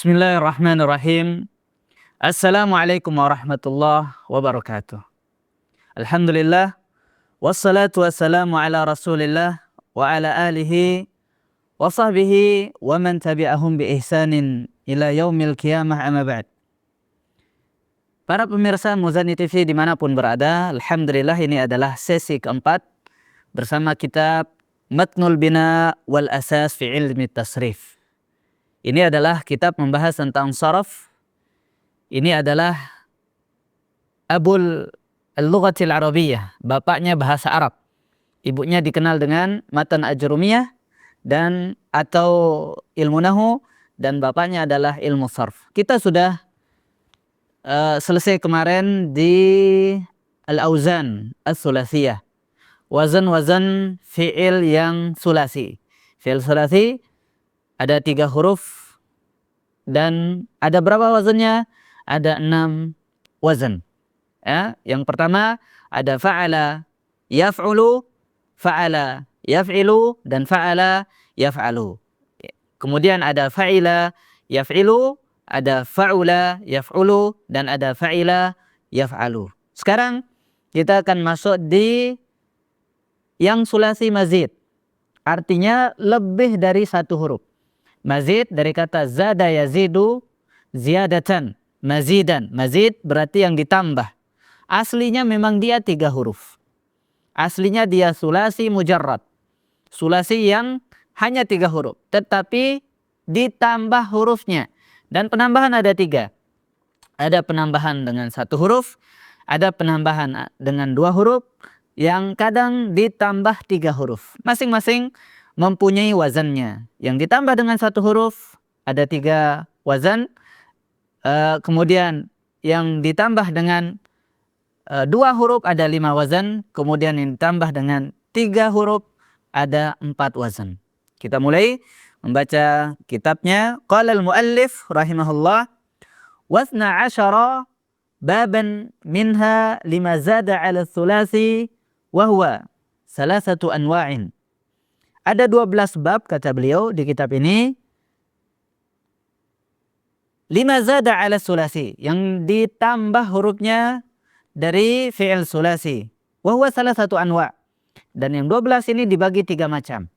Bismillahirrahmanirrahim. Assalamualaikum warahmatullahi wabarakatuh. Alhamdulillah. Wassalatu wassalamu ala rasulillah wa ala alihi wa sahbihi wa man tabi'ahum bi ihsanin ila yaumil qiyamah amma ba'd. Para pemirsa Muzani TV dimanapun berada, alhamdulillah ini adalah sesi keempat bersama kitab Matnul Bina wal Asas fi Ilmi Tasrif. Ini adalah kitab membahas tentang saraf. Ini adalah Abul Al-Lughatil Arabiyyah, bapaknya bahasa Arab. Ibunya dikenal dengan Matan Ajrumiyah dan atau ilmu nahu, dan bapaknya adalah ilmu sarf. Kita sudah selesai kemarin di Al-Auzan As-Sulasiyah. Wazan-wazan fi'il yang sulasi. Fi'il sulasi ada 3 huruf dan ada berapa wazannya? Ada 6 wazan. Ya, yang pertama ada fa'ala yaf'ulu, fa'ala yaf'ilu, dan fa'ala yaf'alu. Kemudian ada fa'ila yaf'ilu, ada fa'ula yaf'ulu, dan ada fa'ila yaf'alu. Sekarang kita akan masuk di yang sulasi mazid. Artinya lebih dari 1 huruf. Mazid dari kata zada yazidu ziyadatan, mazidan. Mazid berarti yang ditambah. Aslinya memang dia 3 huruf. Aslinya dia sulasi mujarrad. Sulasi yang hanya 3 huruf. Tetapi ditambah hurufnya. Dan penambahan ada 3. Ada penambahan dengan 1 huruf. Ada penambahan dengan 2 huruf. Yang kadang ditambah 3 huruf. Masing-masing mempunyai wazannya. Yang ditambah dengan 1 huruf ada 3 wazan. Kemudian yang ditambah dengan 2 huruf ada 5 wazan. Kemudian yang ditambah dengan 3 huruf ada 4 wazan. Kita mulai membaca kitabnya. Qala al-muallif rahimahullah, wasna asyara baban minha lima zada ala thulasi wahwa salasatu anwa'in. Ada 12 bab kata beliau di kitab ini. 5 zada ala sulasi, yang ditambah hurufnya dari fi'il sulasi. Wahwa salah satu anwa'. Dan yang 12 ini dibagi 3 macam.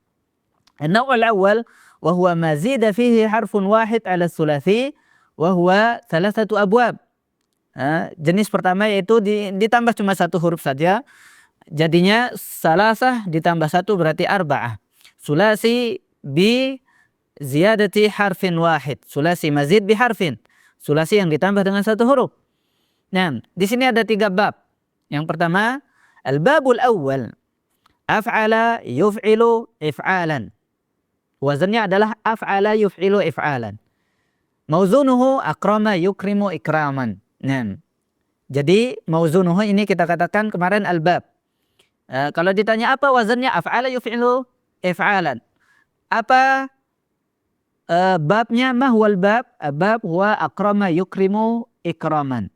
An-naw'ul awal wahwa mazida fihi harfun wahid ala sulasi wahwa salah satu abwab. Jenis pertama yaitu ditambah cuma 1 huruf saja. Jadinya salasah ditambah 1 berarti arba'ah. Sulasi bi ziyadati harfin wahid. Sulasi mazid bi harfin. Sulasi yang ditambah dengan 1 huruf. Nah, di sini ada 3 bab. Yang pertama, al-babul awal. Af'ala yuf'ilu if'alan. Wazannya adalah af'ala yuf'ilu if'alan. Mauzunuhu akrama yukrimu ikraman. Nah, jadi mauzunuhu ini kita katakan kemarin al-bab. Kalau ditanya apa wazannya, af'ala yuf'ilu if'alan. Apa babnya? Mahwal bab? Bab huwa akrama yukrimu ikraman.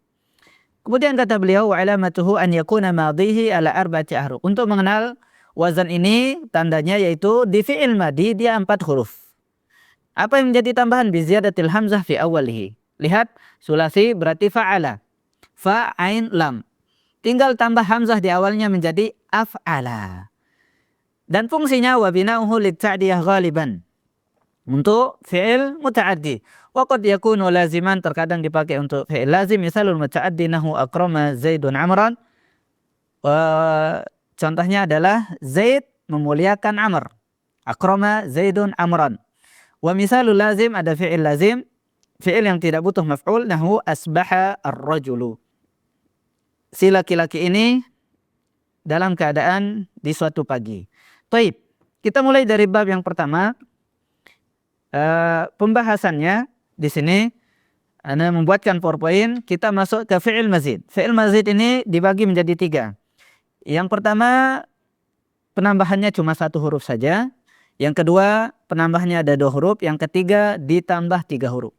Kemudian kata beliau, wa alamatuhu an yakuna madhihi ala 4 ahruf. Untuk mengenal wazan ini, tandanya yaitu di fi'il madi dia 4 huruf. Apa yang menjadi tambahan? Bi ziyadatil hamzah fi awalihi. Lihat, sulasi berarti fa'ala. Fa, ain, lam. Tinggal tambah hamzah di awalnya menjadi af'ala. Dan fungsinya wa bina'uhu lit-ta'diyah ghaliban. Untuk fi'il muta'addi. Wa qad yakunu laziman, terkadang dipakai untuk fi'il lazim. Misalul muta'addi nahu akrama Zaidun Amran. Contohnya adalah Zaid memuliakan Amr. Akrama Zaidun Amran. Wa misalul lazim, ada fi'il lazim. Fi'il yang tidak butuh maf'ul, nahu asbaha ar-rajulu. Si laki-laki ini dalam keadaan di suatu pagi. Taib, kita mulai dari bab yang pertama. Pembahasannya di sini Anda membuatkan PowerPoint. Kita masuk ke fi'il mazid. Fi'il mazid ini dibagi menjadi 3. Yang pertama, penambahannya cuma 1 huruf saja. Yang kedua, penambahnya ada 2 huruf. Yang ketiga, ditambah 3 huruf.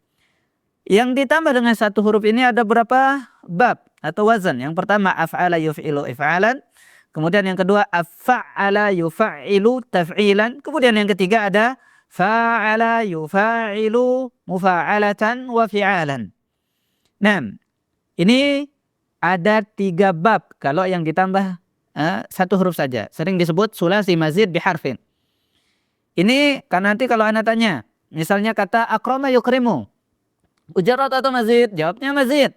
Yang ditambah dengan 1 huruf ini ada berapa bab atau wazan? Yang pertama, af'ala yuf'ilu if'alan. Kemudian yang kedua, af'ala yuf'ilu taf'ilan. Kemudian yang ketiga ada fa'ala yufa'ilu mufa'alatan wa fi'alan. Nah, ini ada 3 bab kalau yang ditambah satu huruf saja. Sering disebut sulasi mazid biharfin. Ini karena nanti kalau Anda tanya, misalnya kata akrama yukrimu, mujarrad atau mazid? Jawabnya mazid.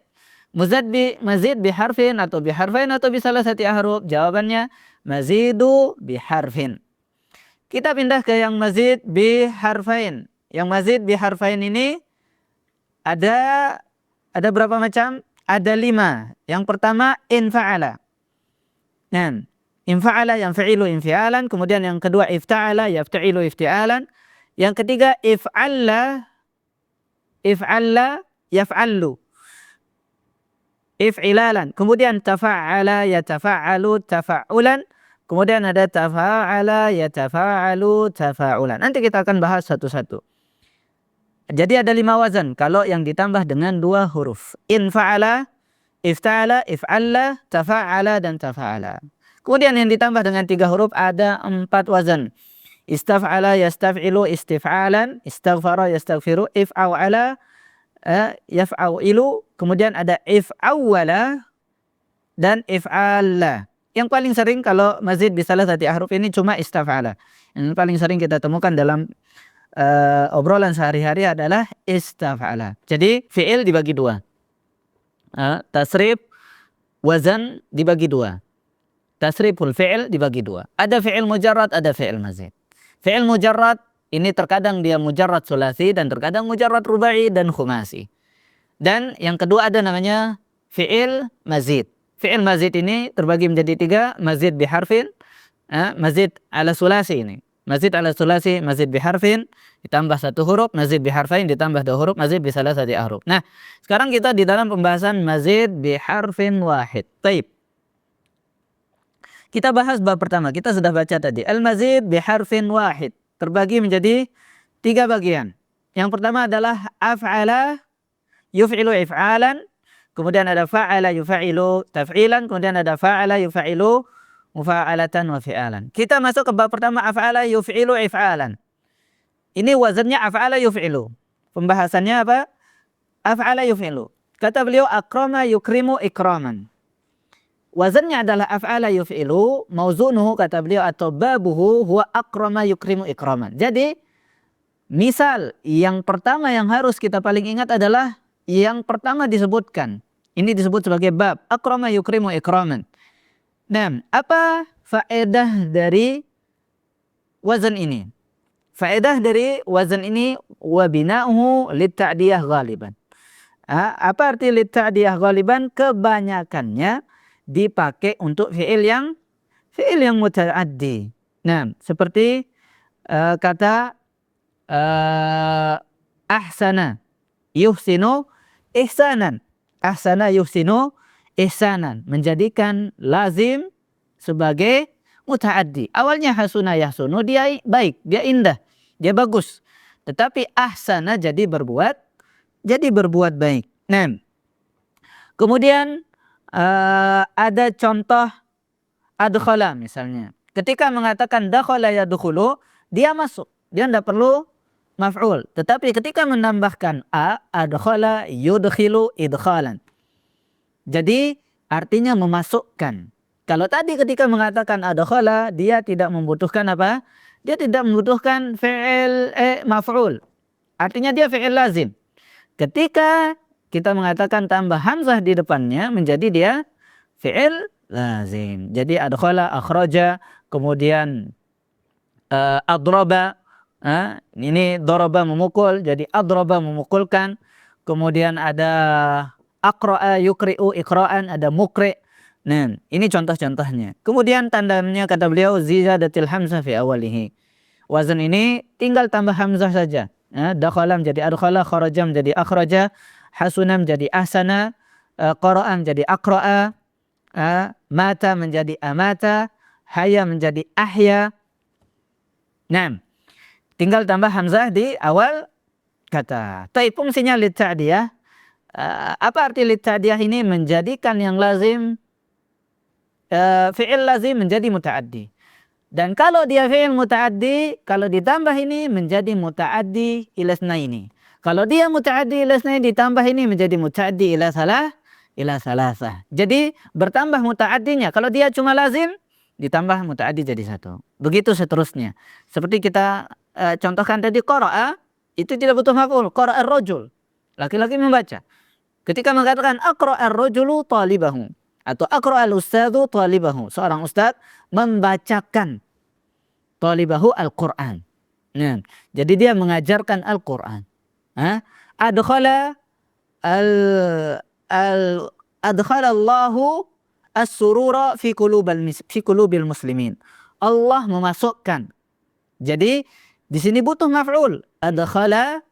Mazid biharfin atau biharfain atau bisalah satu huruf? Jawabannya mazidu biharfin. Kita pindah ke yang mazid biharfain. Yang mazid biharfain ini ada berapa macam? Ada 5. Yang pertama infa'ala. Nah, infa'ala yang fa'ilu infi'alan. Kemudian yang kedua ifta'ala yafta'ilu ifti'alan. Yang ketiga if'alla yaf'allu if'ilalan. Kemudian tafa'ala yatafa'alu tafa'ulan. Kemudian ada tafa'ala yatafa'alu tafa'ulan. Nanti kita akan bahas satu-satu. Jadi ada 5 wazan kalau yang ditambah dengan 2 huruf. Infa'ala, ifta'ala, if'alla, tafa'ala, dan tafa'ala. Kemudian yang ditambah dengan 3 huruf ada 4 wazan. Istaf'ala, yastaf'ilu, istif'alan, istaghfara, yastaghfiru, if'aw'ala, yaf'awilu. Kemudian ada if'awwala dan if'alla. Yang paling sering kalau mazid bisalah satu huruf ini cuma istaf'ala. Yang paling sering kita temukan dalam obrolan sehari-hari adalah istaf'ala. Jadi fi'il dibagi 2. Tasrif wazan dibagi 2. Tasriful fi'il dibagi 2. Ada fi'il mujarrad, ada fi'il mazid. Fi'il mujarrad ini terkadang dia mujarrad sulasi dan terkadang mujarrad rubai dan khumasi. Dan yang kedua ada namanya fi'il mazid. Fi'il mazid ini terbagi menjadi 3, mazid biharfin, mazid ala sulasi ini. Mazid ala sulasi, mazid biharfin, ditambah 1 huruf, mazid biharfain, ditambah 2 huruf, mazid bisalah satu huruf. Nah, sekarang kita di dalam pembahasan mazid biharfin wahid. Taib. Kita bahas bab pertama, kita sudah baca tadi. Al-mazid biharfin wahid. Terbagi menjadi 3 bagian. Yang pertama adalah af'ala, yuf'ilu if'alan. Kemudian ada fa'ala yufa'ilu taf'ilan. Kemudian ada fa'ala yufa'ilu mufa'alatan wa fi'alan. Kita masuk ke bab pertama, af'ala yuf'ilu if'alan. Ini wazannya af'ala yuf'ilu. Pembahasannya apa? Af'ala yuf'ilu. Kata beliau akrama yukrimu ikraman. Wazannya adalah af'ala yuf'ilu, mauzunuhu kata beliau atau babuhu huwa akrama yukrimu ikraman. Jadi misal yang pertama yang harus kita paling ingat adalah yang pertama disebutkan. Ini disebut sebagai bab akrama yukrimu ikraman. Nah, apa faedah dari wazan ini? Faedah dari wazan ini wa bina'uhu lit-ta'diyah ghaliban. Apa arti lit-ta'diyah ghaliban? Kebanyakannya dipakai untuk fi'il yang muta'addi. Nah, seperti kata ahsana yuhsinu ihsanan. Ahsana yuhsinu ihsanan, menjadikan lazim sebagai muta'addi. Awalnya hasuna yahsunu, dia baik, dia indah, dia bagus. Tetapi ahsana jadi berbuat baik. Nah, kemudian ada contoh adkhala misalnya. Ketika mengatakan dakhala yadkhulu, dia masuk, dia tidak perlu maf'ul. Tetapi ketika menambahkan adkhala yudkhilu idkhalan. Jadi artinya memasukkan. Kalau tadi ketika mengatakan adkhala, dia tidak membutuhkan apa? Dia tidak membutuhkan fi'il maf'ul. Artinya dia fi'il lazim. Ketika kita mengatakan tambah hamzah di depannya, menjadi dia fi'il lazim. Jadi adkhala, akhraja, kemudian adraba. Ini daraba memukul, jadi adraba memukulkan. Kemudian ada aqra'a yukri'u iqra'an, ada mukri'. Nah, ini contoh-contohnya. Kemudian tandanya kata beliau ziyadatil hamzah fi awalihi. Wazan ini tinggal tambah hamzah saja. Dakhala menjadi adkhala, kharaja menjadi akhraja, hasuna menjadi ahsana, qara'a menjadi aqra'a, mata menjadi amata, haya menjadi ahya. Nah, tinggal tambah hamzah di awal kata. Tapi fungsinya lit-ta'diyah. Apa arti lit-ta'diyah ini? Menjadikan yang lazim, fi'il lazim menjadi muta'addi. Dan kalau dia fi'il muta'addi, kalau ditambah ini menjadi muta'addi ila tsnaini. Kalau dia muta'addi ila tsnaini ditambah ini menjadi muta'addi ila salasah. Jadi bertambah muta'addinya. Kalau dia cuma lazim, ditambah muta'addi jadi satu. Begitu seterusnya. Seperti kita contohkan tadi qara'a, itu tidak butuh maf'ul. Qara'a ar-rajul. Laki-laki membaca. Ketika mengatakan aqra'a ar-rajulu talibahu atau aqra'a al-ustadzu talibahu, seorang ustaz membacakan talibahu Al-Qur'an. Nah, jadi dia mengajarkan Al-Qur'an. Adkhala al al adkhalallahu as-surura fi qulubil muslimin. Allah memasukkan. Jadi di sini butuh maf'ul. Adkhala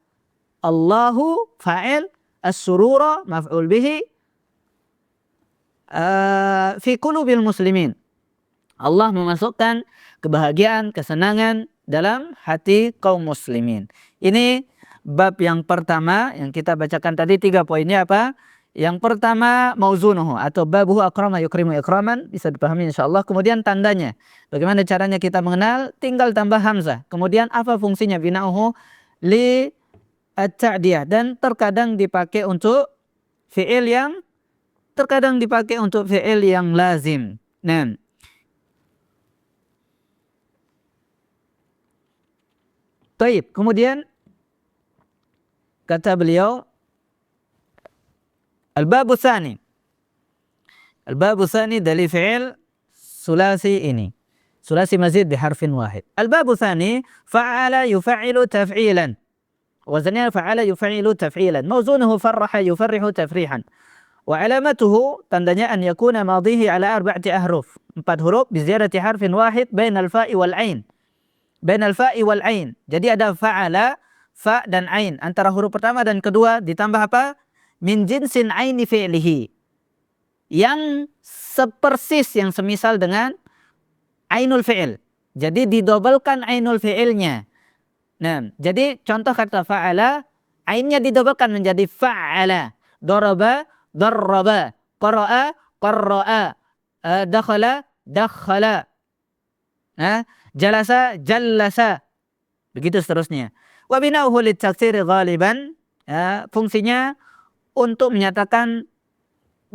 Allahu fa'il, as-surura maf'ul bihi, fi qulubil muslimin. Allah memasukkan kebahagiaan, kesenangan dalam hati kaum muslimin. Ini bab yang pertama yang kita bacakan tadi, 3 poinnya apa? Yang pertama mauzunuhu atau babuhu akrama yukrimu ikraman, bisa dipahami insyaallah. Kemudian tandanya. Bagaimana caranya kita mengenal? Tinggal tambah hamzah. Kemudian apa fungsinya? Bina'uhu li at-ta'diyah, dan terkadang dipakai untuk fi'il yang terkadang dipakai untuk fi'il yang lazim. Nah, taib. Kemudian kata beliau al-babu tsani. Al-babu tsani dari fi'il sulasi ini. Sulasi mazid bi harfin wahid. Al-babu tsani fa'ala yuf'ilu taf'ilan. Wazannya fa'ala yuf'ilu taf'ilan. Mawzunuhu farraha yufarrihu tafrihan. Wa alamatuhu, tandanya an yakuna madhihi ala 4 ahruf. 4 huruf biziyadati harfin wahid bainal fa'i wal ain. Bainal fa'i wal ain. Jadi ada fa'ala, fa dan ain. Antara huruf pertama dan kedua ditambah apa? Min jinsin aini fi'lihi. Yang sepersis, yang semisal dengan ainul fi'il. Jadi didobelkan ainul fi'ilnya. Nah, jadi contoh kata fa'ala, ainnya didobelkan menjadi fa'ala. Daraba, darraba. Qara'a, qarra'a. Dakhala, dakhala. Jalasa, jallasa. Begitu seterusnya. Wa bina'uhu lit-taksiri ghaliban. Fungsinya untuk menyatakan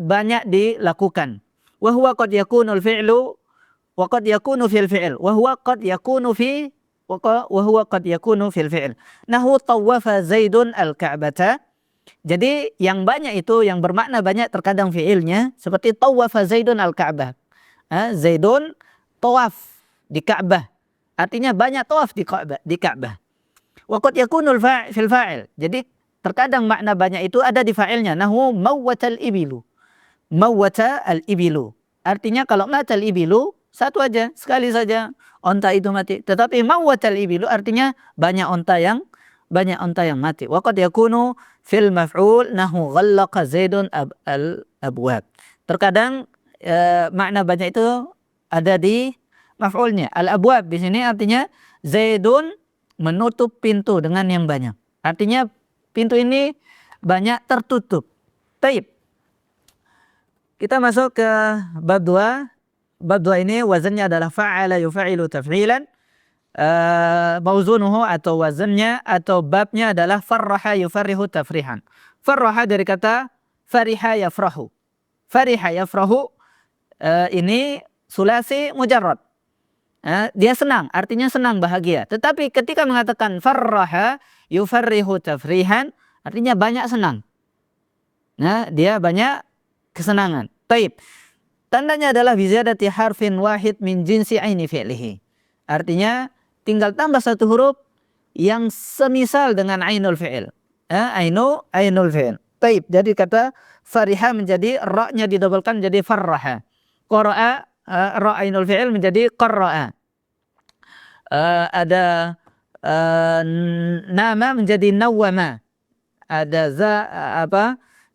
banyak dilakukan. Wa huwa qad yakunu al-fi'lu wa qad yakunu fil fi'il. Wa huwa qad yakunu fi wa huwa qad yakunu fil fi'il. Nahu tawafa Zaidun al-Ka'bata. Jadi yang banyak itu yang bermakna banyak terkadang fi'ilnya seperti tawafa Zaidun al-Ka'bah. Zaidun tawaf di Ka'bah. Artinya banyak tawaf di Ka'bah. Wa qad yakunu fil fa'il. Jadi terkadang makna banyak itu ada di fa'ilnya. Nahu mawwatal ibilu. Mawwata al-ibilu. Artinya kalau matal ibilu satu aja, sekali saja onta itu mati. Tetapi mawwatal ibilu artinya banyak onta yang mati. Wa qad yakunu fil maf'ul nahu ghallaqa Zaidun al-abwab. Terkadang makna banyak itu ada di maf'ulnya. Al-abwab di sini artinya Zaidun menutup pintu dengan yang banyak. Artinya pintu ini banyak tertutup. Taib. Kita masuk ke bab 2. Bab 2 ini wazannya adalah fa'ala yufa'ilu taf'ilan. Mauzunuhu atau wazannya atau babnya adalah farraha yufarrihu tafrihan. Farraha dari kata fariha yafrahu. Fariha yafrahu ini sulasi mujarrad. Dia senang, artinya senang, bahagia. Tetapi ketika mengatakan farraha yufarrihu tafrihan, artinya banyak senang. Dia banyak kesenangan. Taib. Tandanya adalah biziyadati harfin wahid min jinsi aini fi'lihi. Artinya tinggal tambah satu huruf yang semisal dengan ainul fi'il. Ainul fi'il. Taib. Jadi kata fariha menjadi ra-nya didobelkan menjadi farraha. Qara'a, ra ainul fi'il menjadi qarra'a. Ada nama menjadi nawwama. Ada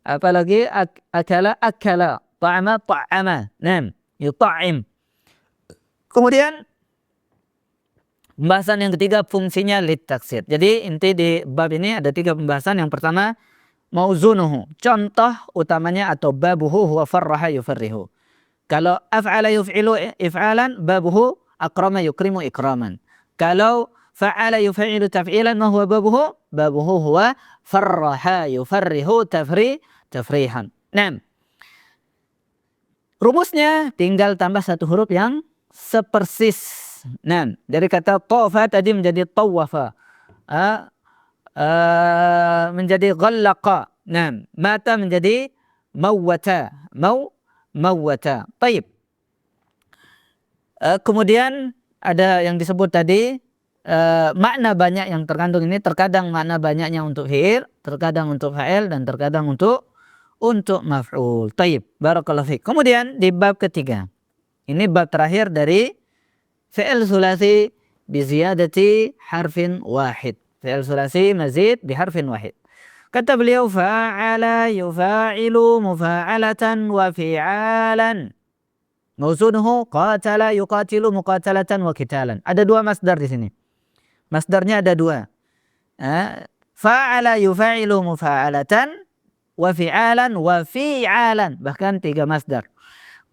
apa lagi? Akala. Ta'ama, ta'ama. Yuta'im. Kemudian pembahasan yang ketiga fungsinya lit-taksir. Jadi inti di bab ini ada 3 pembahasan. Yang pertama mauzunuhu. Contoh utamanya atau babuhu huwa farraha yufarrihu. Kalau af'ala yuf'ilu if'alan babuhu akrama yukrimu ikraman. Kalau fa'ala yufa'ilu taf'ilan ma huwa babuhu? Babuhu huwa farraha yufarrihu tafrihan. Nah, rumusnya tinggal tambah satu huruf yang sepersis. Nah, dari kata tawafa tadi menjadi tawafa. Menjadi ghallaqa. Nah, mata menjadi mawwata. Mawwata. Baik. Kemudian ada yang disebut tadi makna banyak yang terkandung ini, terkadang makna banyaknya untuk fi'il, terkadang untuk fa'il, dan terkadang untuk maf'ul. Taib, barakallahu fiik. Kemudian di bab ketiga, ini bab terakhir dari fi'il sulasi bi ziyadati harfin wahid. Fi'il sulasi mazid bi harfin wahid. Kata beliau fa'ala yufa'ilu mufa'alatan wa fi'alan. Mauzunuhu qatala yuqatilu muqatalatan wa qitalan. Ada dua masdar di sini. Masdarnya ada dua. Fa'ala yufa'ilu mufa'alatan wa fi'alan wa fi'alan. Bahkan tiga masdar.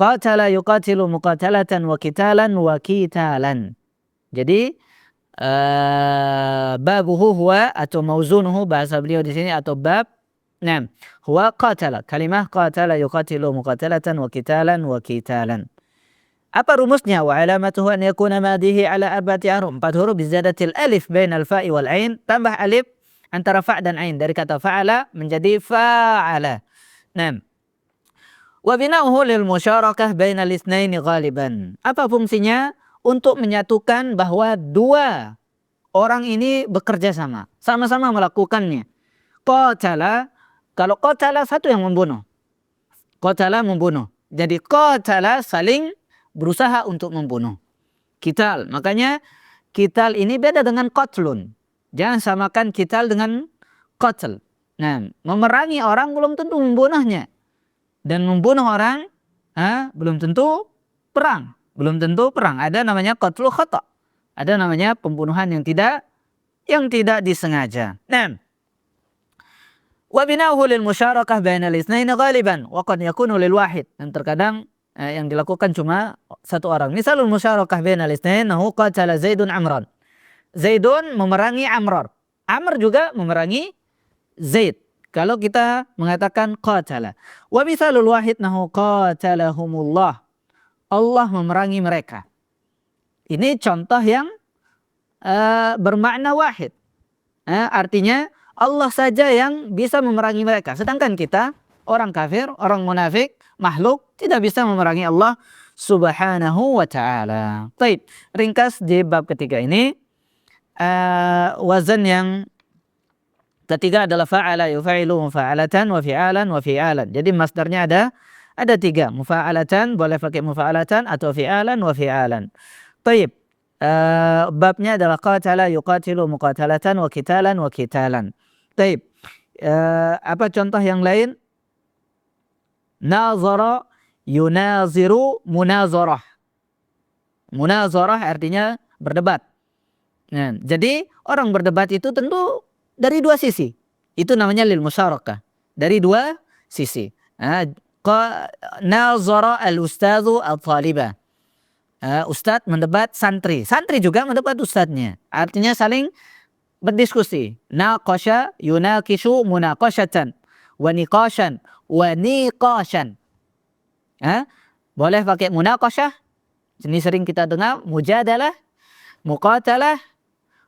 Qatala yuqatilu muqatalatan wa qitalan wa qitalan. Jadi babuhu huwa atau mauzunuhu bahasa beliau di sini atau bab. Nah, huwa qatala. Kalimah qatala yuqatilu muqatalatan wa qitalan wa qitalan. Apa rumusnya? Wa alamatuhu an yakuna madihi ala arba'ati huruf. 4 huruf bizadatil alif bainal fa'i wal ain. Tambah alif antara fa' dan ain. Dari kata fa'ala menjadi fa'ala. Nah. Wa bina'uhu lil musyarakah bainal itsnaini ghaliban. Apa fungsinya? Untuk menyatukan bahwa dua orang ini bekerja sama. Sama-sama melakukannya. Qatala. Kalau qatala satu yang membunuh. Qatala membunuh. Jadi qatala saling berusaha untuk membunuh. Qital. Makanya qital ini beda dengan qatlun. Jangan samakan qital dengan qatl. Nah, memerangi orang belum tentu membunuhnya. Dan membunuh orang belum tentu perang. Belum tentu perang. Ada namanya qatlu khata'. Ada namanya pembunuhan yang tidak disengaja. Nah, wa bina'uhu lil musyarakah bainal itsnaini ghaliban wa qad yakunu lil wahid. Dan terkadang yang dilakukan cuma satu orang. Misalul musyarakah bainal itsnain nahu qatala Zaidun Amran. Zaidun memerangi Amr. Amr juga memerangi Zaid. Kalau kita mengatakan qatala. Wa misalul wahid nahu qatalahumullah. Allah memerangi mereka. Ini contoh yang bermakna wahid. Artinya Allah saja yang bisa memerangi mereka. Sedangkan kita, orang kafir, orang munafik, makhluk tidak bisa memerangi Allah subhanahu wa ta'ala. Baik, ringkas di bab ketiga ini wazan yang ketiga adalah fa'ala yufa'ilu mufa'alatan wa fi'alan wa fi'alan. Jadi masdarnya ada tiga. Mufa'alatan boleh pakai mufa'alatan atau fi'alan wa fi'alan. Baik, babnya adalah qatala yuqatilu muqatalatan wa qitalan wa qitalan. Baik, apa contoh yang lain? Nazara yunaziru munazarah. Munazarah artinya berdebat. Nah, jadi orang berdebat itu tentu dari dua sisi. Itu namanya lil musyarakah. Dari dua sisi. Nazara al-ustadzu al-talibah. Ustadz mendebat santri. Santri juga mendebat ustadznya. Artinya saling berdiskusi. Naqasha yunaqishu munaqashatan. Wa niqashan. Wa niqashan. Boleh pakai munaqashah. Ini sering kita dengar. Mujadalah. Muqatalah.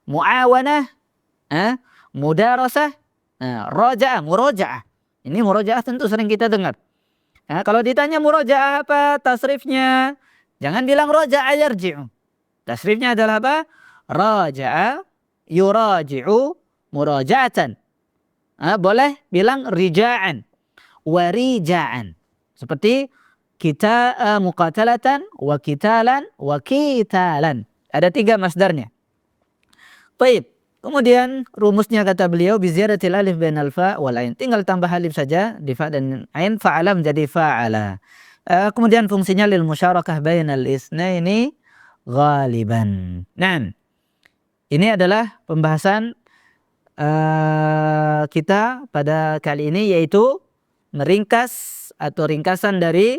Mu'awanah. Mudarasah. Roja'ah. Muroja'ah. Ini muroja'ah tentu sering kita dengar. Kalau ditanya muroja'ah apa tasrifnya? Jangan bilang roja'a yarji'u. Tasrifnya adalah apa? Raja'a yuraji'u muraja'atan. Boleh bilang rija'an. Warija'an. Seperti kita muqatalatan wa qitalan wa qitalan. Ada tiga masdarnya. Baik. Kemudian rumusnya kata beliau biziyadatil alif bainal fa wal ain. Tinggal tambah alif saja di fa dan ain, fa'ala menjadi fa'ala. Kemudian fungsinya lil musyarakah bainal itsnaini ghaliban. Nah, ini adalah pembahasan kita pada kali ini, yaitu meringkas atau ringkasan dari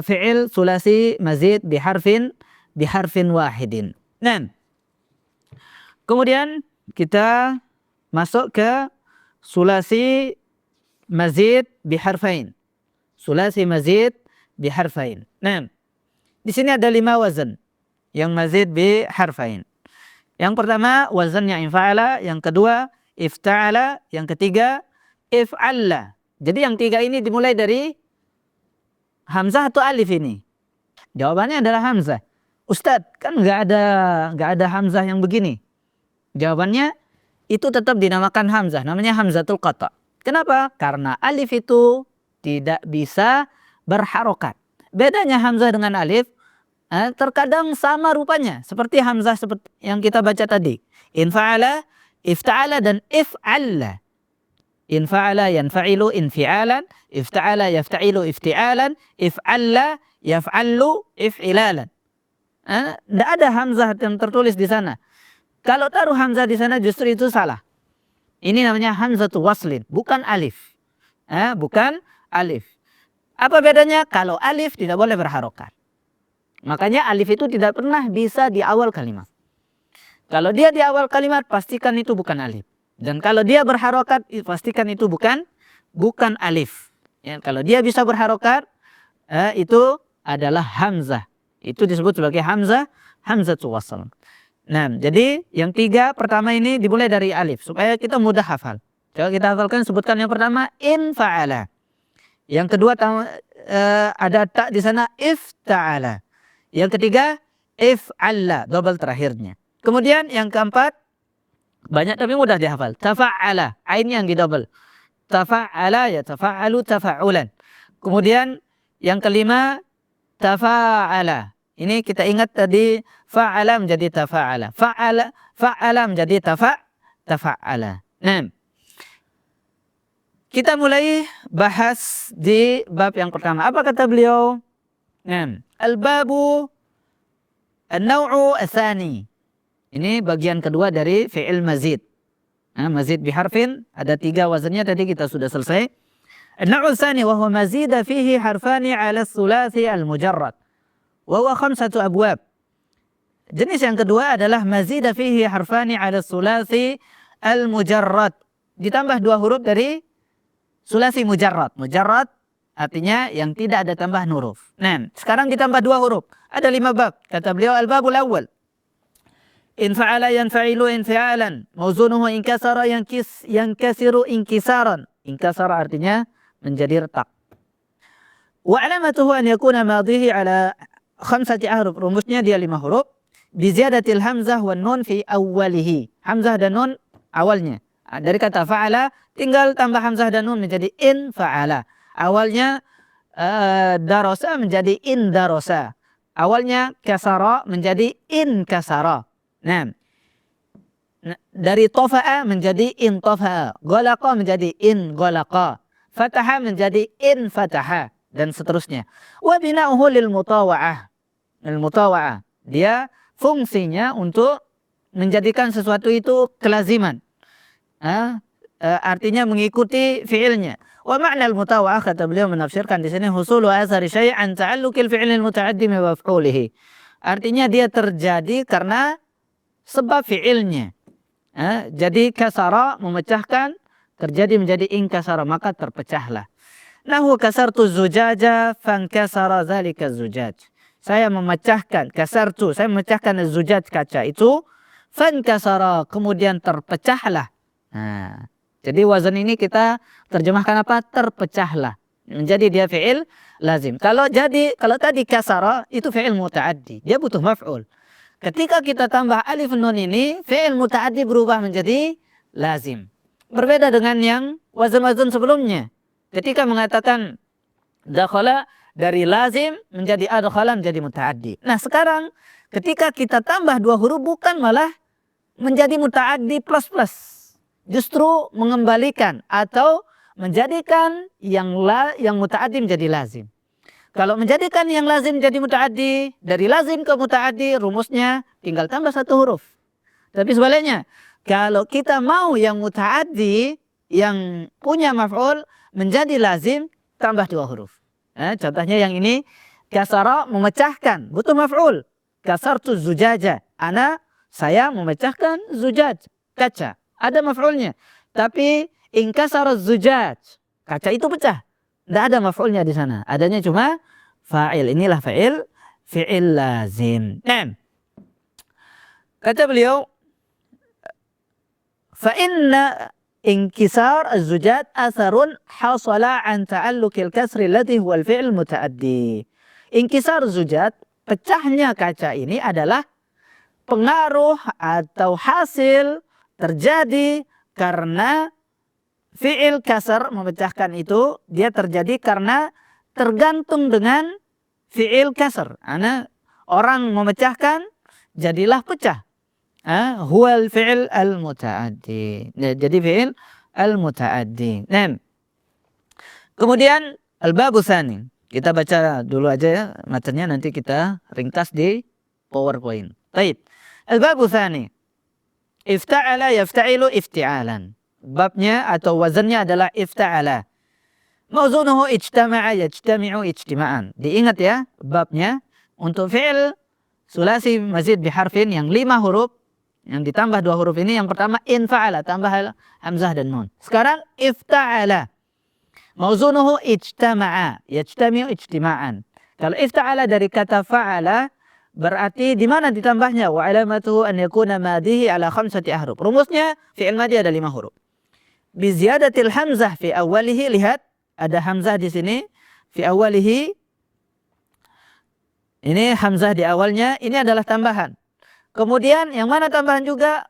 fi'il sulasi mazid biharfin wahidin. Nah, kemudian kita masuk ke sulasi mazid biharfain. Sulasi mazid biharfain. Nah, di sini ada 5 wazan yang mazid biharfain. Yang pertama wazannya infa'ala, yang kedua ifta'ala, yang ketiga if'alla. Jadi yang 3 ini dimulai dari hamzah atau alif ini? Jawabannya adalah hamzah. Ustadz, kan nggak ada hamzah yang begini. Jawabannya itu tetap dinamakan hamzah, namanya hamzatul qata'. Kenapa? Karena alif itu tidak bisa berharokat. Bedanya hamzah dengan alif, terkadang sama rupanya seperti hamzah seperti yang kita baca tadi. Infa'ala, ifta'ala, dan if'alla. Infa'ala yanfa'ilu infi'alan, ifta'ala yafta'ilu ifti'alan, if'alla yaf'allu if'ilalan. Tidak ada hamzah yang tertulis di sana. Kalau taruh hamzah di sana justru itu salah. Ini namanya hamzatul waslin, bukan alif. Bukan alif. Apa bedanya? Kalau alif tidak boleh berharokat. Makanya alif itu tidak pernah bisa di awal kalimat. Kalau dia di awal kalimat, pastikan itu bukan alif. Dan kalau dia berharokat, pastikan itu bukan alif. Ya, kalau dia bisa berharokat, itu adalah hamzah. Itu disebut sebagai hamzatul wasl. Nah, jadi yang 3 pertama ini dimulai dari alif supaya kita mudah hafal. Coba kita hafalkan, sebutkan yang pertama infa'ala. Yang kedua ada ta di sana ifta'ala. Yang ketiga if'alla, double terakhirnya. Kemudian yang keempat banyak tapi mudah dihafal. Tafa'ala, ainnya yang di double. Tafa'ala ya tafa'alu tafa'ulan. Kemudian yang kelima tafa'ala. Ini kita ingat tadi fa'ala menjadi tafa'ala. Fa'ala menjadi tafa'ala. Nah, kita mulai bahas di bab yang pertama. Apa kata beliau? Nah, al-babu an-naw'u ats-tsani. Ini bagian kedua dari fi'il mazid. Mazid biharfin ada 3 wazannya, tadi kita sudah selesai. An-naw'u ats-tsani wa huwa mazida fihi harfani 'ala ats-tsulathi al-mujarrad. Wa huwa 5 abwab. Jenis yang kedua adalah mazida fihi harfani 'ala ats-tsulathi al-mujarrad. Ditambah 2 huruf dari sulasi mujarrad. Mujarrad artinya yang tidak ada tambah huruf. Nah, sekarang ditambah 2 huruf. Ada 5 bab. Kata beliau al-babul awwal. In fa'ala yanfa'ilu infi'alan. Mawzunuhu inkasara yankasiru inkisaran. Inkasara artinya menjadi retak. Wa alamatuhu an yakuna madhihi ala 5 ahruf. Rumusnya dia 5 huruf. Biziyadatil hamzah wan nun fi awwalihi. Hamzah dan nun awalnya. Dari kata fa'ala tinggal tambah hamzah dan nun menjadi in fa'ala. Awalnya darosa menjadi in darosa. Awalnya kasara menjadi in kasara. Nah, dari tofa'a menjadi in tofa'a. Golaqa menjadi in golaqa. Fataha menjadi in fataha. Dan seterusnya. Wa bina'uhu lil mutawa'ah. Lil mutawa'ah. Dia fungsinya untuk menjadikan sesuatu itu kelaziman. Artinya mengikuti fi'ilnya. Wa ma'na al-mutawa'ah, kata beliau menafsirkan di sini, husulu athari syai'an ta'allukil fi'lil muta'addi bi maf'ulihi. Artinya dia terjadi karena sebab fi'ilnya. Jadi kasara memecahkan, terjadi menjadi inkasara, maka terpecahlah. Nahu kasartu zujaja fankasara dzalika zujaj. Saya memecahkan, saya memecahkan zujaj, kaca itu, fankasara, kemudian terpecahlah. Jadi wazan ini kita terjemahkan apa? Terpecahlah. Menjadi dia fi'il lazim. Kalau tadi kasara itu fi'il muta'addi. Dia butuh maf'ul. Ketika kita tambah alif nun ini, fi'il muta'addi berubah menjadi lazim. Berbeda dengan yang wazan-wazan sebelumnya. Ketika mengatakan dakhala, dari lazim menjadi adkhala menjadi muta'addi. Nah, sekarang ketika kita tambah 2 huruf bukan malah menjadi muta'addi plus. Justru mengembalikan atau menjadikan yang muta'addi menjadi lazim. Kalau menjadikan yang lazim menjadi muta'addi, dari lazim ke muta'addi, rumusnya tinggal tambah 1 huruf. Tapi sebaliknya, kalau kita mau yang muta'addi, yang punya maf'ul menjadi lazim, tambah 2 huruf. Contohnya yang ini, kasara memecahkan, butuh maf'ul. Kasartu zujaja, saya memecahkan zujaj, kaca. Ada maf'ulnya. Tapi inkasara zujaj, kaca itu pecah. Tidak ada maf'ulnya di sana. Adanya cuma fa'il. Inilah fi'il lazim. Nah, kata beliau, fa'inna inkisar az-zujad atharun hasala an ta'allukil kasri alladhi huwa al-fi'il muta'addi. Inkisar zujad, pecahnya kaca ini adalah pengaruh atau hasil terjadi karena fi'il kasar, memecahkan itu dia terjadi karena tergantung dengan fi'il kasar. Orang memecahkan jadilah pecah. Huwal fi'il al-muta'addi. Jadi fi'il al-muta'addi. Nah, kemudian al-babu tsani. Kita baca dulu aja ya matanya, nanti kita ringkas di PowerPoint. Baik. Al-babu tsani. Ifta'ala yafta'ilu ifti'alan. Babnya atau wazannya adalah ifta'ala. Mauzunuhu ijtama'a yajtami'u ijtima'an. Diingat ya, babnya untuk fi'il sulasi mazid biharfin yang 5 huruf, yang ditambah 2 huruf ini, yang pertama infa'ala, tambah hamzah dan nun. Sekarang ifta'ala. Mauzunuhu ijtama'a, yajtami'u ijtima'an. Kalau ifta'ala dari kata fa'ala, berarti di mana ditambahnya? Wa alamatuhu an yakuna madihi ala 5 ahruf. Rumusnya fi'il madi ada 5 huruf. Bi ziyadatil hamzah fi awalihi, lihat ada hamzah di sini, fi awalihi. Ini hamzah di awalnya, ini adalah tambahan. Kemudian yang mana tambahan juga?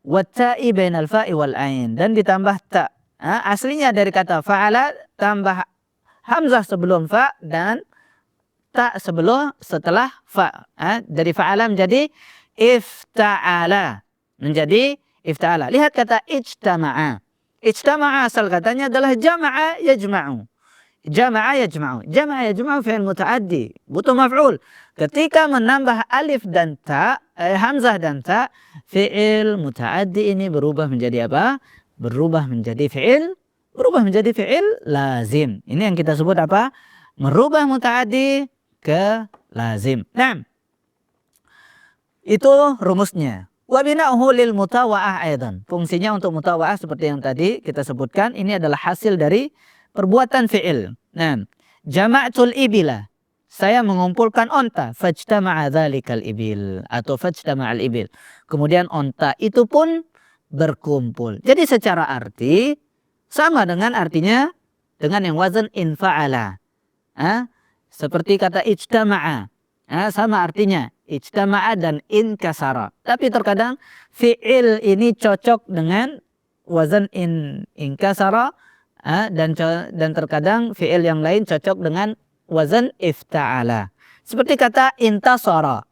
Watta'i bainal fa'i wal ain, dan ditambah ta. Aslinya dari kata fa'ala, tambah hamzah sebelum fa dan ta setelah fa. Dari fa'ala menjadi ifta'ala. Menjadi ifta'ala. Lihat kata ijtama'a. Ijtama'a asal katanya adalah jama'a yajma'u. Jama'a yajma'u. Jama'a yajma'u fi'il muta'addi. Butuh maf'ul. Ketika menambah alif dan ta, hamzah dan ta, fi'il muta'addi ini berubah menjadi apa? Berubah menjadi fi'il lazim. Ini yang kita sebut apa? Merubah muta'addi ke lazim. Nah, itu rumusnya. Wa bina'uhu lil mutawa'ah aidan. Fungsinya untuk mutawa'ah seperti yang tadi kita sebutkan, ini adalah hasil dari perbuatan fi'il. Nah, jama'tul ibila, saya mengumpulkan onta, fajtama'a dzalikal ibil, atau fajtama'al ibil. Kemudian onta itu pun berkumpul. Jadi secara arti sama dengan artinya dengan yang wazan infa'ala. Seperti kata ijtama'a. Sama artinya ijtama'a dan inkasara. Tapi terkadang fi'il ini cocok dengan wazan inkasara, dan terkadang fi'il yang lain cocok dengan wazan ifta'ala. Seperti kata intasara.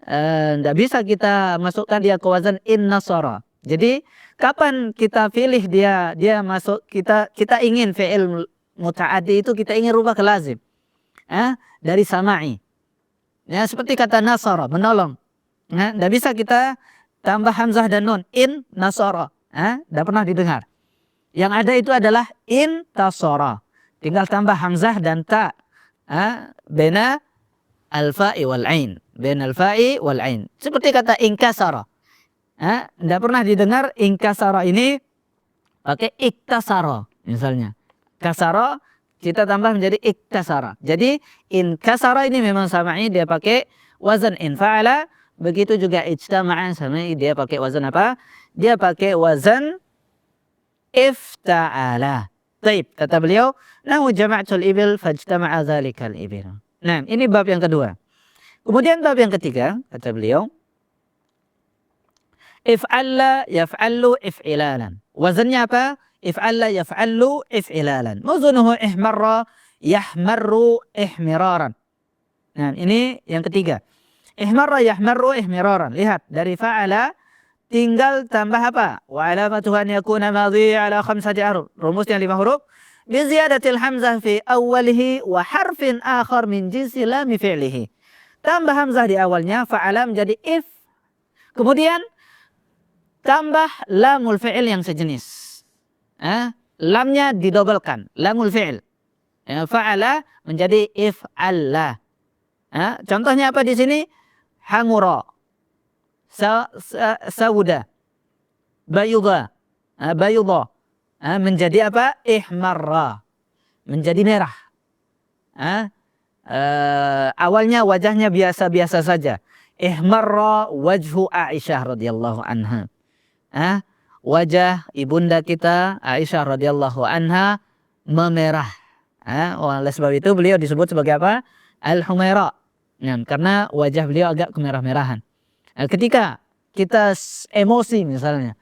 Tidak bisa kita masukkan dia ke wazan innasara. Jadi kapan kita pilih dia masuk, kita ingin fi'il muta'addi itu kita ingin rubah ke lazim. Dari sama'i. Ya, seperti kata nasara, menolong. Tidak bisa kita tambah hamzah dan nun. In nasara. Tidak pernah didengar. Yang ada itu adalah intasara. Tinggal tambah hamzah dan ta. Bena al-fa'i wal ain. Bena al-fa'i wal ain. Seperti kata inkasara. Tidak pernah didengar inkasara ini pakai iktasara misalnya. Kasara kita tambah menjadi iktasara. Jadi inkasara ini memang sama'i, dia pakai wazan infa'ala. Begitu juga ijtama'a sama'i, dia pakai wazan apa? Dia pakai wazan ifta'ala. Baik, kata beliau, nahu jama'tul ibil fajtama'a dzalikal ibil. Nah, ini bab yang kedua. Kemudian bab yang ketiga, kata beliau, if'alla yaf'allu if'ilalan. Wazannya apa? If'alla yaf'allu if'ilalan. Mazunuhu ihmarra yahmarru ihmiraran. Nah, ini yang ketiga. Ihmarra yahmarru ihmiraran. Lihat, dari fa'ala tinggal tambah apa? Wa alamatuhu an yakuna madhi ala 5 ahruf. Rumusnya 5 huruf. Bi ziyadatil hamzah fi awwalihi wa harfin akhar min jinsi lam fi'lihi. Tambah hamzah di awalnya, fa'ala menjadi if. Kemudian tambah lamul fi'il yang sejenis. Lamnya didobelkan, lamul fi'il. Ya, fa'ala menjadi if'alla. Contohnya apa di sini? Hamura, sauda, bayudha, bayudha. Menjadi apa? Ihmarra, menjadi merah. Awalnya wajahnya biasa-biasa saja. Ihmarra wajhu Aisyah radhiyallahu anha. Wajah ibunda kita Aisyah radhiyallahu anha memerah. Oleh sebab itu beliau disebut sebagai apa? Al-Humaira. Karena wajah beliau agak kemerah-merahan. Ketika kita emosi misalnya,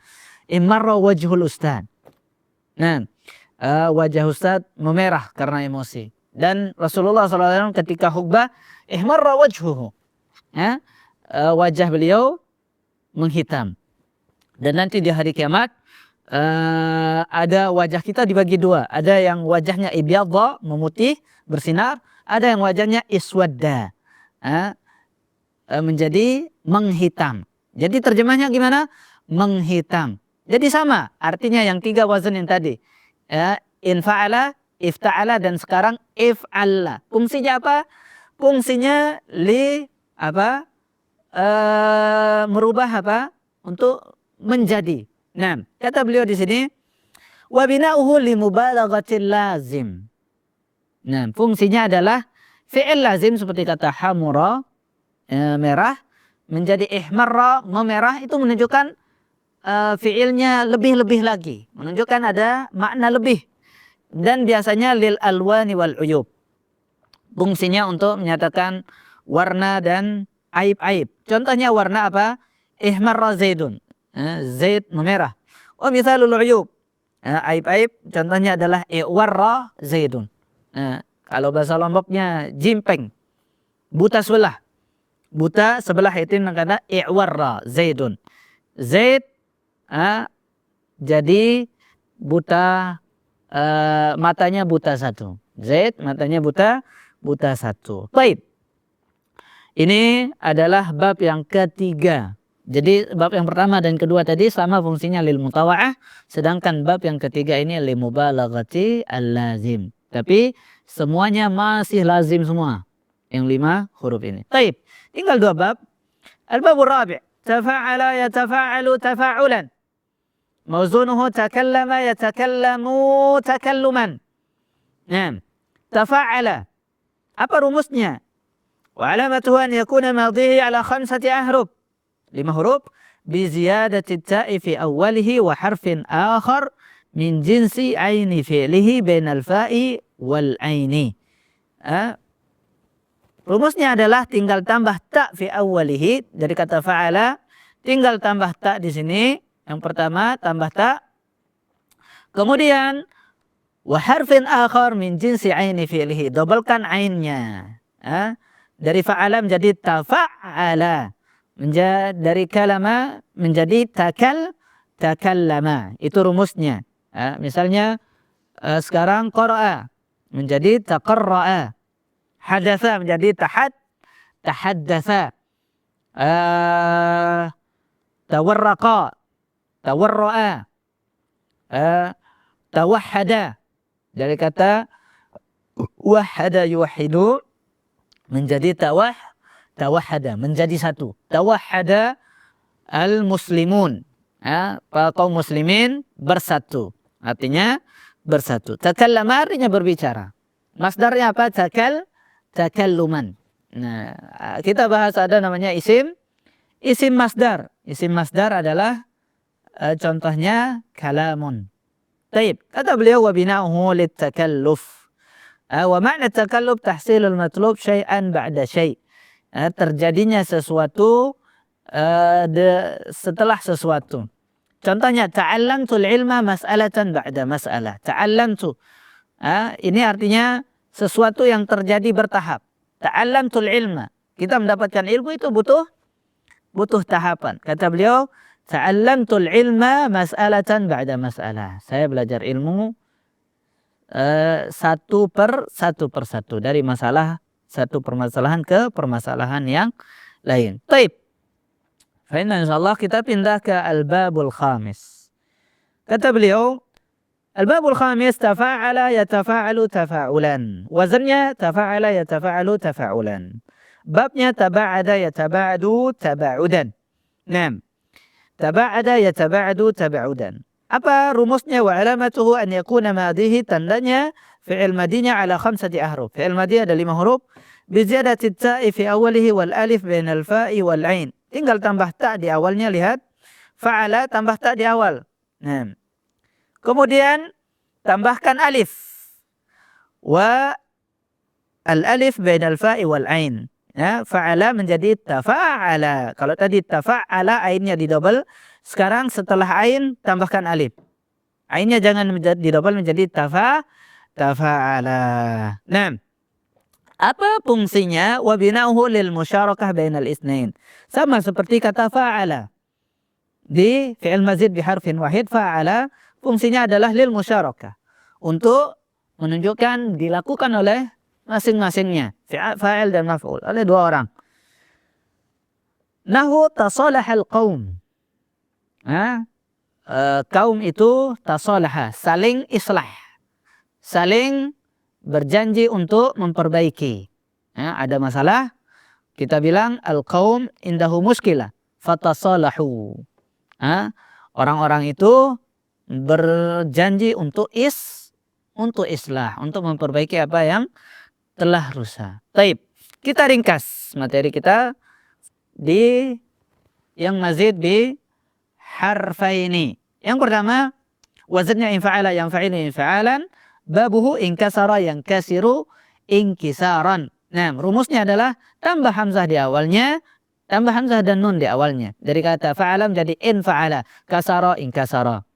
imarra wajhul ustad. Wajah ustad memerah karena emosi. Dan Rasulullah SAW ketika khutbah, ihmarra wajhuhu. Wajah beliau menghitam. Dan nanti di hari kiamat ada wajah kita dibagi dua. Ada yang wajahnya ibyadha, memutih, bersinar. Ada yang wajahnya iswadda, menjadi menghitam. Jadi terjemahnya gimana? Menghitam. Jadi sama artinya yang tiga wazan yang tadi. Infa'ala, ifta'ala, dan sekarang if'alla. Fungsinya apa? Fungsinya merubah apa? Untuk menjadi. Kata beliau di sini, wa bina'uhu li mubalaghatil lazim. Fungsinya adalah fi'il lazim seperti kata hamura, merah, menjadi ihmarra, memerah, itu menunjukkan fi'ilnya lebih-lebih lagi, menunjukkan ada makna lebih. Dan biasanya lil alwani wal uyub. Fungsinya untuk menyatakan warna dan aib-aib. Contohnya warna apa? Ihmarra zaidun. Zaid memerah. Mithalul uyub. Aib-aib contohnya adalah iwarra zaidun. Kalau bahasa Lomboknya jimpeng, buta sebelah. Buta sebelah itu kata iwarra zaidun. Zaid jadi buta, matanya buta satu. Zaid matanya buta satu. Baik. Ini adalah bab yang ketiga. Jadi bab yang pertama dan kedua tadi sama fungsinya lil mutawa'ah, sedangkan bab yang ketiga ini li mubalaghati al-lazim. Tapi semuanya masih lazim semua. Yang 5 huruf ini. Baik, tinggal 2 bab. Al-babur rabi', tafa'ala yatafa'alu tafa'ulan. Mawzunuhu takallama yatakallamu takalluman. Tafa'ala. Apa rumusnya? Wa alamatuhu an yakuna madhihi ala 5 ahruf. 5 huruf biziyadati ta'i fi awwalihi wa harfin akhar min jinsi aini fi'lihi bainal fa'i wal aini. Rumusnya adalah tinggal tambah ta fi awwalihi, dari kata fa'ala, tinggal tambah ta di sini. Yang pertama tambah ta. Kemudian wa harfin akhar min jinsi aini fi'lihi, dobelkan ainnya. Dari fa'ala menjadi tafa'ala. Dari kalama menjadi takallama. Itu rumusnya. Misalnya sekarang qara'a menjadi taqarra'a. Hadatha menjadi tahaddatha. Tawarraqa, tawarra'a. Tawahhada. Dari kata wahhada yuwahhidu menjadi tawahhada, menjadi satu. Tawahhada al-muslimun. Kaum muslimin bersatu. Artinya bersatu. Takallama artinya berbicara. Masdarnya apa? Takalluman. Kita bahas ada namanya isim masdar. Isim masdar adalah contohnya kalamun. Taib. Kata beliau wa bina'uhu litakalluf. Wa ma'na takalluf tahsilul matlub syai'an ba'da syai'. Terjadinya sesuatu setelah sesuatu. Contohnya ta'allamtul ilma mas'alatan ba'da mas'alah. Ta'allamtu. Ini artinya sesuatu yang terjadi bertahap. Ta'allamtul ilma. Kita mendapatkan ilmu itu butuh tahapan. Kata beliau, ta'allamtul ilma mas'alatan ba'da mas'alah. Saya belajar ilmu satu persatu dari satu permasalahan ke permasalahan yang lain. Taib. Insyaallah kita pindah ke al-babul khamis. Kata beliau, Al-babul khamis tafa'ala yatafa'alu tafa'ulan. Wazannya tafa'ala yatafa'alu tafa'ulan. Babnya taba'ada yataba'adu taba'udan. Nah, taba'ada yataba'adu taba'udan. Apa rumusnya? Wa alamatuhu an yakuna madhihi, tandanya fi'il madinya ala khamsati ahruf. Fi'il madi ada 5 huruf. Biziyadati ta'i fi awalihi wal alif bainal fa'i wal ain. Tinggal tambah ta di awalnya, lihat. Fa'ala tambah ta di awal. Nah. Kemudian tambahkan alif. Wa al-alif bainal fa'i wal ain. Ya, fa'ala menjadi tafa'ala. Kalau tadi tafa'ala ainnya didobel, sekarang setelah ain tambahkan alif. Ainnya jangan didobel menjadi tafa'ala. Nah, apa fungsinya? Wa bina'uhu lil musyarakah bainal isnain. Sama seperti kata fa'ala. Di fi'il mazid biharfin wahid, fa'ala fungsinya adalah lil musyarakah, untuk menunjukkan dilakukan oleh masing-masingnya, fa'il dan maf'ul, oleh 2 orang. Nahu tasalahal qaum. Kaum itu tasalaha, saling islah, saling berjanji untuk memperbaiki. Ada masalah, kita bilang al-qaum indahu muskilah fatasalahu. Orang-orang itu berjanji untuk islah, untuk memperbaiki apa yang telah rusak. Taib. Kita ringkas materi kita di yang mazid bi harfaini. Yang pertama, wazannya infa'ala yang fa'ilu infa'alan, babuhu inkasara yang kasiru inkisaran. Nah, rumusnya adalah tambah hamzah di awalnya, tambah hamzah dan nun di awalnya. Dari kata fa'ala menjadi infa'ala, kasara inkasara.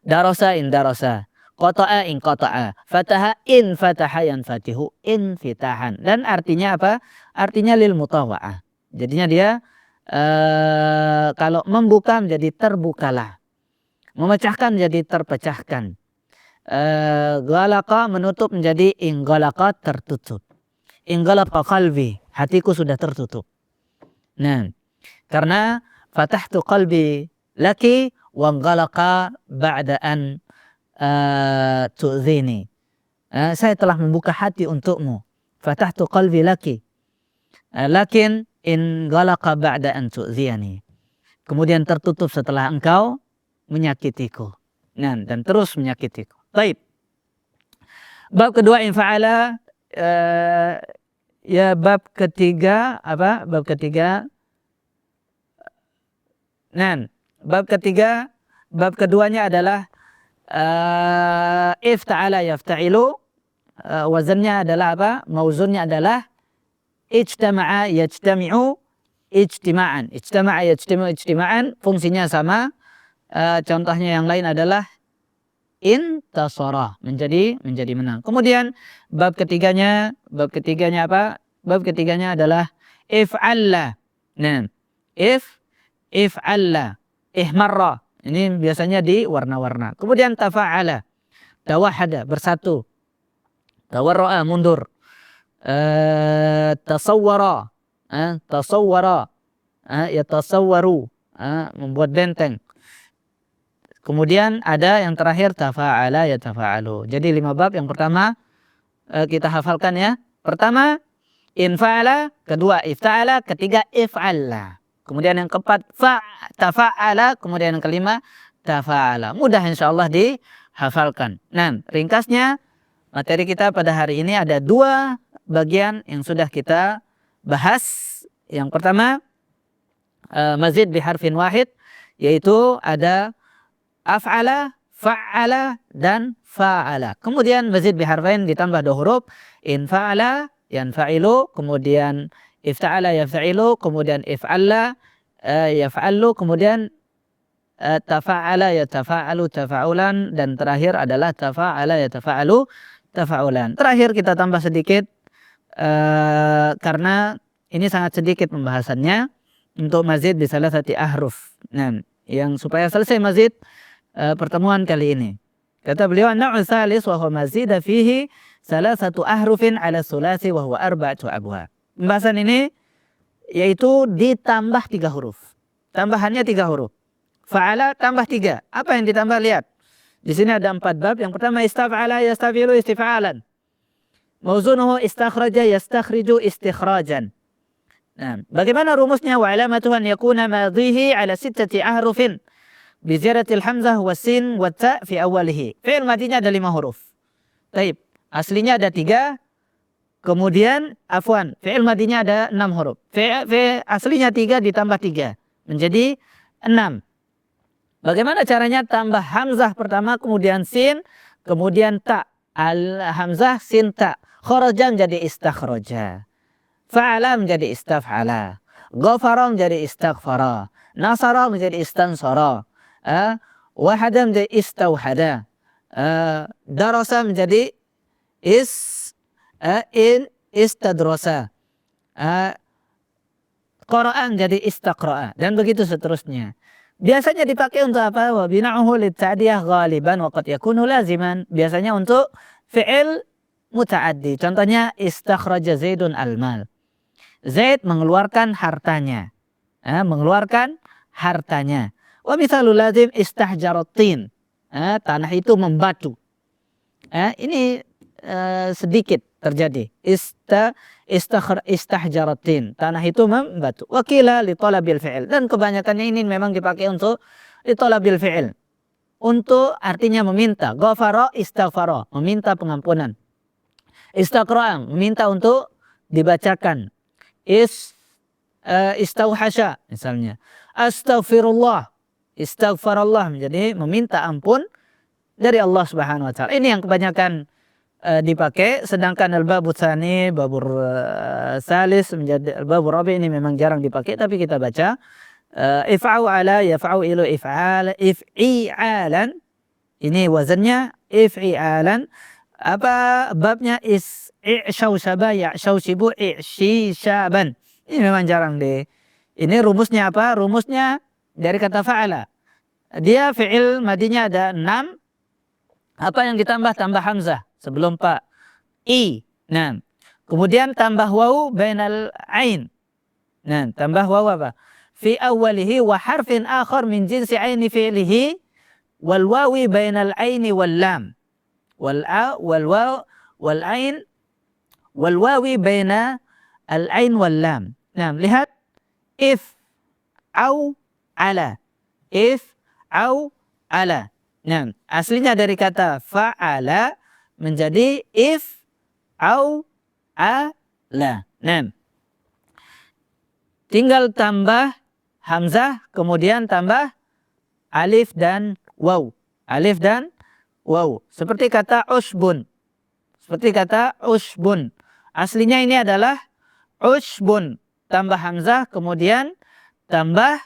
Darasa in darasa, qata'a in qata'a, fataha in fataha yanfatihu infitahan. Dan artinya apa? Artinya lil mutawa'ah. Jadinya dia kalau membuka menjadi terbukalah, memecahkan menjadi terpecahkan. Galaqa menutup menjadi inggalaqa tertutup. Inggalaqa qalbi, hatiku sudah tertutup. Nah, karena fatahtu qalbi laki wa inggalaqa ba'da an tu'zini. Saya telah membuka hati untukmu. Fatahtu qalbi laki. Lakin in galaqa ba'da an tu'ziyani. Kemudian tertutup setelah engkau menyakitiku. Nah, dan terus menyakitiku. Baik. Bab kedua infa'ala, ya bab ketiga apa? Bab ketiga. Nah, bab keduanya adalah ifta'ala yafta'ilu. Wazannya adalah apa? Mauzunnya adalah ijtama'a yajtami'u ijtima'an. Ijtama'a yajtami'u ijtima'an, fungsinya sama. Contohnya yang lain adalah intasara, menjadi menang. Kemudian bab ketiganya apa? Bab ketiganya adalah if'alla. Nah, if'alla, ihmarra. Ini biasanya di warna-warna. Kemudian tafa'ala, tawahada, bersatu. Tawarra'a, mundur. Tasawwara, yatasawwaru, membuat benteng. Kemudian ada yang terakhir tafa'ala yatafa'alu. Jadi 5 bab. Yang pertama kita hafalkan ya. Pertama infa'ala, kedua ifta'ala, ketiga if'alla. Kemudian yang keempat tafa'ala, kemudian yang kelima tafa'ala. Mudah insyaallah dihafalkan. Nah, ringkasnya materi kita pada hari ini ada 2 bagian yang sudah kita bahas. Yang pertama mazid bi harfin wahid, yaitu ada af'ala, fa'ala, dan fa'ala. Kemudian mazid bi harfain ditambah 2 huruf, in fa'ala yanfa'ilu, kemudian ifta'ala yafta'ilu, kemudian if'alla yaf'allu, kemudian tafa'ala yatafa'alu tafa'ulan, dan terakhir adalah tafa'ala yatafa'alu tafa'ulan. Terakhir kita tambah sedikit karena ini sangat sedikit pembahasannya untuk mazid bi salasati ahruf. Nah, yang supaya selesai mazid pertemuan kali ini. Kata beliau, an-naw'u tsalis wa huwa mazida fihi salasatu ahrufin 'ala sulasi wa huwa arba'atu abwab. Pembahasan ini yaitu ditambah 3 huruf. Tambahannya 3 huruf. Fa'ala tambah 3. Apa yang ditambah? Lihat. Di sini ada 4 bab. Yang pertama istaf'ala yastafilu istif'alan. Mauzunuhu istakhraja yastakhriju istikhrajan. Nah, bagaimana rumusnya? Wa alamatuhu an yakuna madhihi ala 6 ahrufin bi ziyadatil hamzah wasin wa ta fi awalihi. Fi'il madinya ada 5 huruf. Taib. Aslinya ada 3. Kemudian fi'il madinya ada 6 huruf. Aslinya 3 ditambah 3 menjadi 6. Bagaimana caranya? Tambah hamzah pertama, kemudian sin, kemudian ta. Al-hamzah sin ta. Kharaja menjadi istakhraja. Fa'ala menjadi istaf'ala. Ghafara menjadi istaghfara. Nasara menjadi istansara. Wahada menjadi istauhada. Darasa menjadi istadrosa. Qara'a menjadi istaqra'a. Dan begitu seterusnya. Biasanya dipakai untuk apa? Wa bina'uhu litta'diyah ghaliban wa qad yakunu laziman. Biasanya untuk fi'il muta'addi. Contohnya istakhraja Zaidun al-mal. Zaid mengeluarkan hartanya. Mengeluarkan hartanya. Wa mithalul lazim istahjaratin. Tanah itu membatu. Ini sedikit terjadi. Istahjaratin. Tanah itu membatu. Wakila li talabil fi'il. Dan kebanyakannya ini memang dipakai untuk li talabil fi'il. Untuk artinya meminta. Ghafara istaghfara. Meminta pengampunan. Istaqra'a. Meminta untuk dibacakan. Istauhasha misalnya. Astaghfirullah. Istaghfarallah menjadi meminta ampun dari Allah Subhanahu wa taala. Ini yang kebanyakan dipakai, sedangkan al-babu tsani, babur salis menjadi al-babu rabi ini memang jarang dipakai, tapi kita baca if'au ala yaf'ailu if'ialan. Ini wazannya if'ialan. Apa babnya? I'syaushaba ya'syausibu i'shishaban. Ini memang jarang ini rumusnya apa? Rumusnya dari kata fa'ala. Dia fi'il madinya ada 6. Apa yang ditambah? Tambah hamzah sebelum pa. Nah, kemudian tambah wawu bainal ain. Nah, tambah wawu apa? Fi awwalihi wa harfin akhar min jinsi aini fi'lihi wal wawi bainal aini wal lam. Wal ain wal wawi baina al ain wal lam. Nah, lihat if au ala. If au ala. Nah, aslinya dari kata fa'ala menjadi if au ala. Nah, tinggal tambah hamzah, kemudian tambah alif dan waw. Alif dan waw. Seperti kata usbun. Aslinya ini adalah usbun. Tambah hamzah, kemudian tambah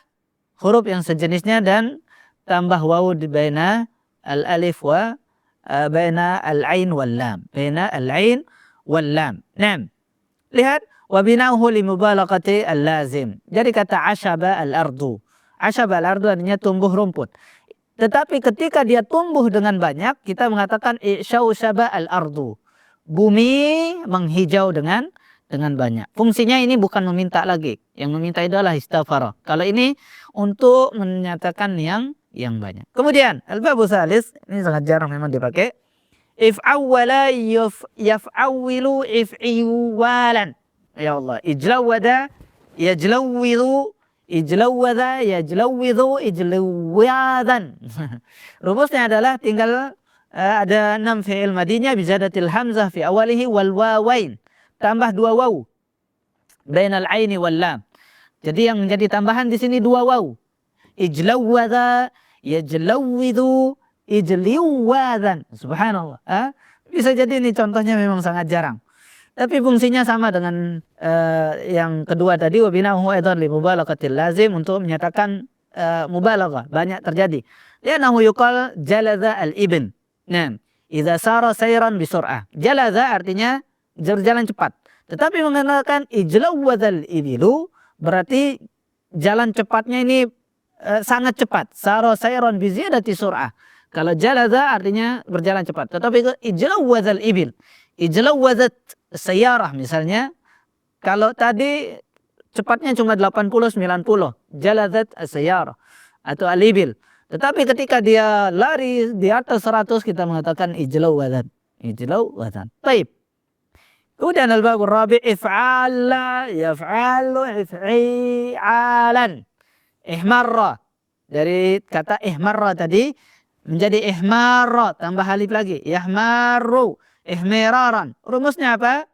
huruf yang sejenisnya dan tambah waw di baina al-alif wa baina al-ain wal lam. Baina al-ain wal lam. Nah, lihat wa bina'uhu li mubalaghati al-lazim. Jadi kata asyaba al-ardu. Asyaba al-ardu artinya tumbuh rumput. Tetapi ketika dia tumbuh dengan banyak, kita mengatakan i'syaushaba al-ardu. Bumi menghijau dengan banyak. Fungsinya ini bukan meminta lagi. Yang meminta itu adalah istighfar. Kalau ini untuk menyatakan yang banyak. Kemudian al-babu tsalis, ini sangat jarang memang dipakai. If'awwala yaf'awwilu if'iwalan. Ya Allah, ijlawada yajlawwidu, ijlawada yajlawwidu ijlawadan. Rumusnya adalah tinggal ada 6 fi'il madinya bizadatil hamzah fi awalihi wal wawain. Tambah 2 waw bainal aini wal lam. Jadi yang menjadi tambahan di sini 2 waw. Ijlawada yajlawwidu ijliwadan. Subhanallah. Bisa jadi ini contohnya memang sangat jarang. Tapi fungsinya sama dengan yang kedua tadi, wa bina'uhu aidan li mubalaghatil lazim, untuk menyatakan mubalaghah, banyak terjadi. Li'annahu yuqal jalaza al-ibn. Nah, idza sara sayran bisur'ah. Jalaza artinya berjalan cepat. Tetapi mengatakan ijlawadzal ibilu berarti jalan cepatnya ini sangat cepat. Sara sayran bi ziyadati sur'ah. Kalau jalaza artinya berjalan cepat. Tetapi ijlawadzal ibil, ijlawadzat sayyarah misalnya, kalau tadi cepatnya cuma 80 90, jalazat as-sayyarah atau al-ibil. Tetapi ketika dia lari di atas 100 kita mengatakan ijlawatan. Ijlawatan. Baik. Kemudian al-bab rabi if'ala, yaf'alu, if'i'alan. Ihmarra. Dari kata ihmarra tadi menjadi ihmarra, tambah alif lagi. Yahmaru, ihmiraran. Rumusnya apa?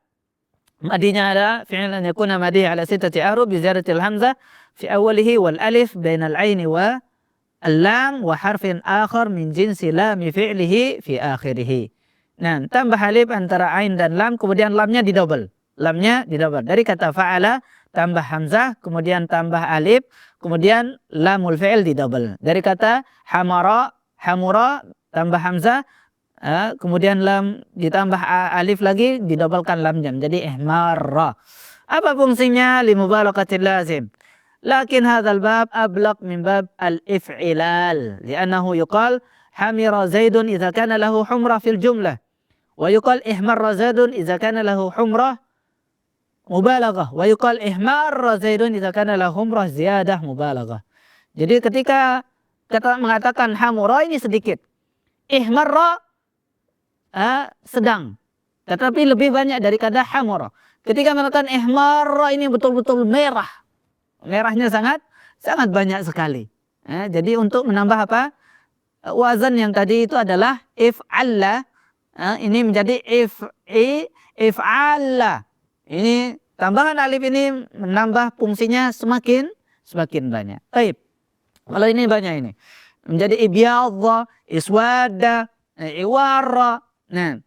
Madinya ada fi'il an yakuna madi ala sittati ahruf bi ziyadatil hamzah fi awwalihi wal alif bainal aini wa al-lam wa harfin akhar min jinsi lami fi'lihi fi akhirih. Nah, tambah alif antara ain dan lam, kemudian lamnya didouble. Lamnya didouble. Dari kata fa'ala tambah hamzah, kemudian tambah alif, kemudian lamul fi'il didouble. Dari kata hamara, hamura tambah hamzah, kemudian lam ditambah alif lagi, didobelkan lamnya menjadi ihmarra. Apa fungsinya? Limubalaghatil lazim. Lakin hadzal bab ablaq min bab al-if'ilal, li'annahu yuqal hamira zaidun idza kana lahu humrah fil jumlah, wa yuqal ihmarra zaidun idza kana lahu humrah mubalaghah, wa yuqal ihmarra zaidun idza kana lahu humrah ziyadah mubalaghah. Jadi ketika kita mengatakan hamura ini sedikit, ihmarra sedang, tetapi lebih banyak dari kata hamura. Ketika mengatakan ihmarra ini betul-betul merah, merahnya sangat banyak sekali. Jadi untuk menambah apa? Wazan yang tadi itu adalah if'alla, ini menjadi if'alla. Ini tambahan alif ini menambah fungsinya semakin banyak. Baik. Kalau ini banyak ini menjadi ibyadha, iswada, iwarra, nah,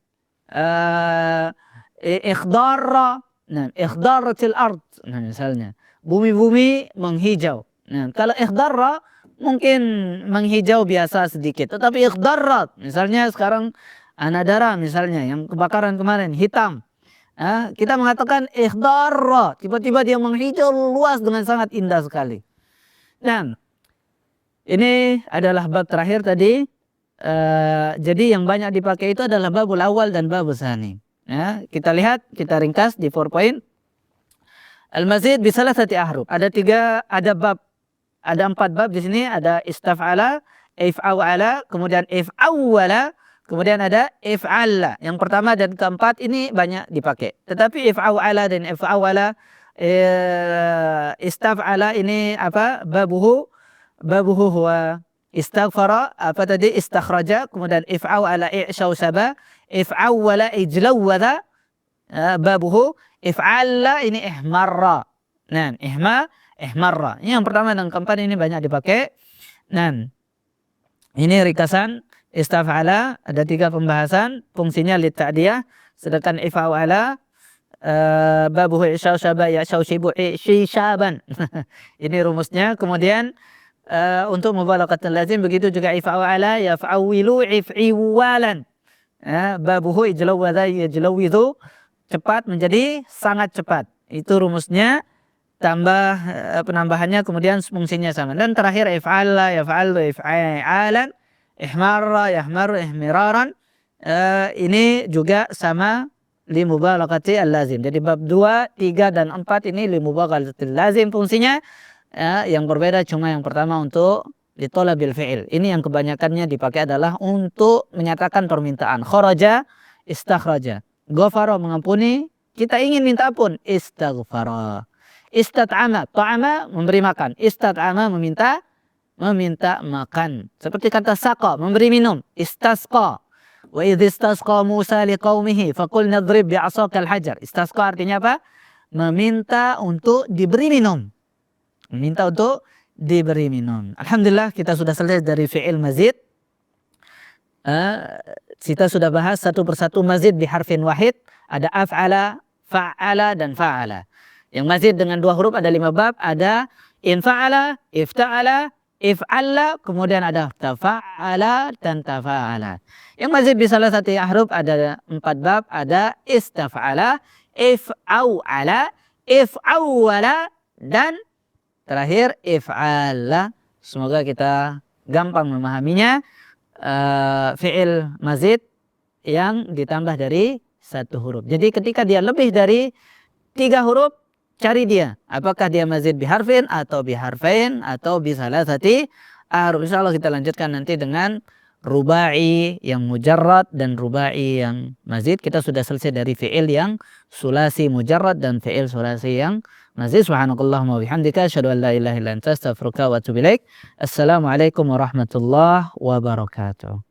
ikhdarra, nah, ikhdaratil ard, nah misalnya bumi-bumi menghijau. Nah, kalau ikhdarra mungkin menghijau biasa sedikit, tetapi ikhdarrat, misalnya sekarang anadara misalnya yang kebakaran kemarin hitam, kita mengatakan ikhdarra, tiba-tiba dia menghijau luas dengan sangat indah sekali. Nah, ini adalah bab terakhir tadi. Jadi yang banyak dipakai itu adalah babul awal dan babul tsani. Kita lihat, kita ringkas di 4 point. Al-mazid bi salasati ahruf. Ada 4 bab di sini. Ada istaf'ala, if'awala, kemudian if'awwala, kemudian ada if'alla. Yang pertama dan keempat ini banyak dipakai. Tetapi if'awala dan if'awala, istaf'ala ini apa? Babuhu huwa istaghfara, apa tadi? Istakhraja, kemudian if'awala i'syausaba, if'awwala ijlawwada, babuhu if'alla ini ihmarra. Nah, ihmarra. Ini yang pertama dan keempat ini banyak dipakai. Nah, ini ringkasan istaf'ala, ada 3 pembahasan, fungsinya litta'diyah, sedangkan if'awala babuhu i'syausaba ya'syausibu i'syaban. Ini rumusnya. Kemudian untuk mubalaghatul lazim begitu juga if'awala yaf'awilu if'iwalan, babuhu ijlawwadha yajlawwidhu, cepat menjadi sangat cepat. Itu rumusnya, tambah penambahannya, kemudian fungsinya sama. Dan terakhir if'ala yaf'alu if'i'alan, ihmarra yahmaru ihmiraran, ini juga sama limubalaghati al-lazim. Jadi bab 2, 3 dan 4 ini limubalaghati al-lazim fungsinya. Yang berbeda cuma yang pertama untuk litolabil fi'il. Ini yang kebanyakannya dipakai adalah untuk menyatakan permintaan. Kharaja, istakhraja. Ghafara, mengampuni. Kita ingin minta ampun, istaghfara. Istat'ama, ta'ama, memberi makan. Istat'ama, meminta makan. Seperti kata saqa, memberi minum. Istasqa. Wa idh istasqa Musa liqaumihi faqul nadrib bi'asaqal hajar. Istasqa artinya apa? Meminta untuk diberi minum. Meminta untuk diberi minum. Alhamdulillah kita sudah selesai dari fi'il mazid. Kita sudah bahas satu persatu mazid di harfin wahid. Ada af'ala, fa'ala dan fa'ala. Yang mazid dengan 2 huruf ada 5 bab. Ada infa'ala, ifta'ala, if'alla, kemudian ada tafa'ala dan tafa'ala. Yang mazid di salah satu huruf ada 4 bab. Ada istaf'ala, if'aw'ala, if'awwala dan terakhir if'ala. Semoga kita gampang memahaminya. Fi'il mazid yang ditambah dari 1 huruf. Jadi ketika dia lebih dari 3 huruf, cari dia apakah dia mazid biharfin atau biharfain atau bisalasati Insyaallah kita lanjutkan nanti dengan rubai yang mujarrad dan rubai yang mazid. Kita sudah selesai dari fi'il yang sulasi mujarrad dan fi'il sulasi yang mazid. Subhanakallahumma wa bihamdika asyhadu an la ilaha illa anta astaghfiruka wa atubu ilaik. Assalamualaikum warahmatullahi wabarakatuh.